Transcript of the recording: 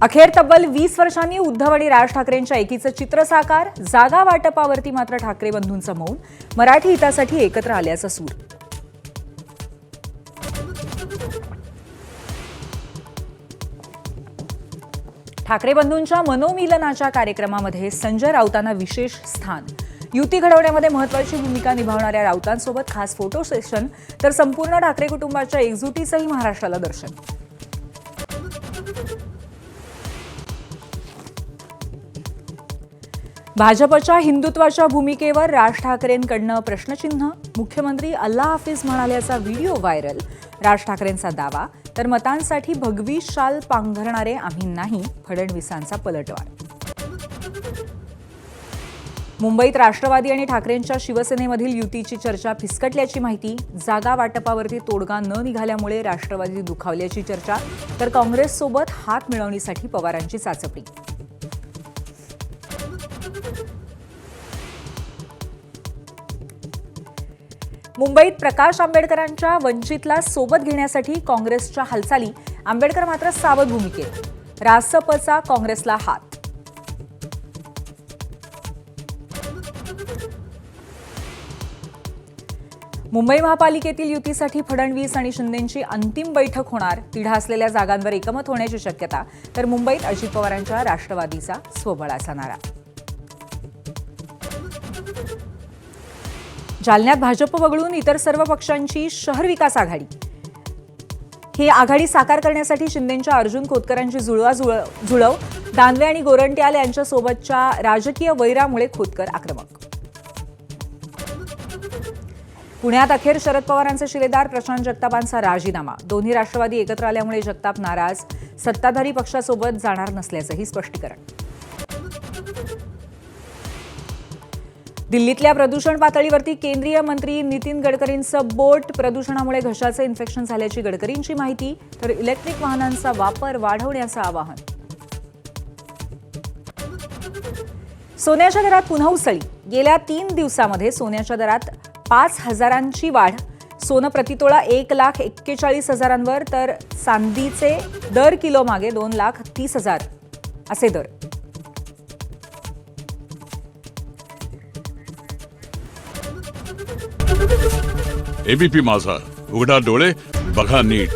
अखेर तब्बल 20 वर्षांनी उद्धव आणि राज ठाकरेंच्या एकीचं चित्र साकार. जागा वाटपावरती मात्र ठाकरे बंधूंचं मौन. मराठी हितासाठी एकत्र आल्याचा सूर. ठाकरे बंधूंच्या मनोमिलनाच्या कार्यक्रमामध्ये संजय राऊतांना विशेष स्थान. युती घडवण्यामध्ये महत्त्वाची भूमिका निभावणाऱ्या राऊतांसोबत खास फोटो सेशन, तर संपूर्ण ठाकरे कुटुंबाच्या एकजुटीचंही महाराष्ट्राला दर्शन. भाजपच्या हिंदुत्वाच्या भूमिकेवर राज ठाकरेंकडनं प्रश्नचिन्ह. मुख्यमंत्री अल्लाह हाफिज म्हणाल्याचा व्हिडिओ व्हायरल. राज ठाकरेंचा दावा, तर मतांसाठी भगवी शाल पांघरणारे आम्ही नाही, फडणवीसांचा पलटवार. मुंबईत राष्ट्रवादी आणि ठाकरेंच्या शिवसेनेमधील युतीची चर्चा फिसकटल्याची माहिती. जागा वाटपावरती तोडगा न निघाल्यामुळे राष्ट्रवादी दुखावल्याची चर्चा, तर काँग्रेससोबत हात मिळवणीसाठी पवारांची चाचपणी. मुंबईत प्रकाश आंबेडकरांच्या वंचितला सोबत घेण्यासाठी काँग्रेसच्या हालचाली. आंबेडकर मात्र सावध भूमिकेत. रासपचा काँग्रेसला हात. मुंबई महापालिकेतील युतीसाठी फडणवीस आणि शिंदेंची अंतिम बैठक होणार. तिढा असलेल्या जागांवर एकमत होण्याची शक्यता, तर मुंबईत अजित पवारांच्या राष्ट्रवादीचा स्वबळाचा नारा. जालन्यात भाजप वगळून इतर सर्व पक्षांची शहर विकास आघाडी. ही आघाडी साकार करण्यासाठी शिंदेंच्या अर्जुन खोतकरांची जुळव. दानवे आणि गोरंट्याल यांच्यासोबतच्या राजकीय वैरामुळे खोतकर आक्रमक. पुण्यात अखेर शरद पवारांचे शिलेदार प्रशांत जगतापांचा राजीनामा. दोन्ही राष्ट्रवादी एकत्र आल्यामुळे जगताप नाराज. सत्ताधारी पक्षासोबत जाणार नसल्याचंही स्पष्टीकरण. दिल्लीतल्या प्रदूषण पातळीवरती केंद्रीय मंत्री नितीन गडकरींचं बोट. प्रदूषणामुळे घशाचं इन्फेक्शन झाल्याची गडकरींची माहिती, तर इलेक्ट्रिक वाहनांचा वापर वाढवण्याचं आवाहन. सोन्याच्या दरात पुन्हा उसळी. गेल्या 3 दिवसामध्ये सोन्याच्या दरात 5,000ची वाढ. सोनं प्रतितोळा 1,41,000वर, तर चांदीचे दर किलो मागे 2,30,000 असे दर. एबीपी माझा, उघडा डोळे बघा नीट.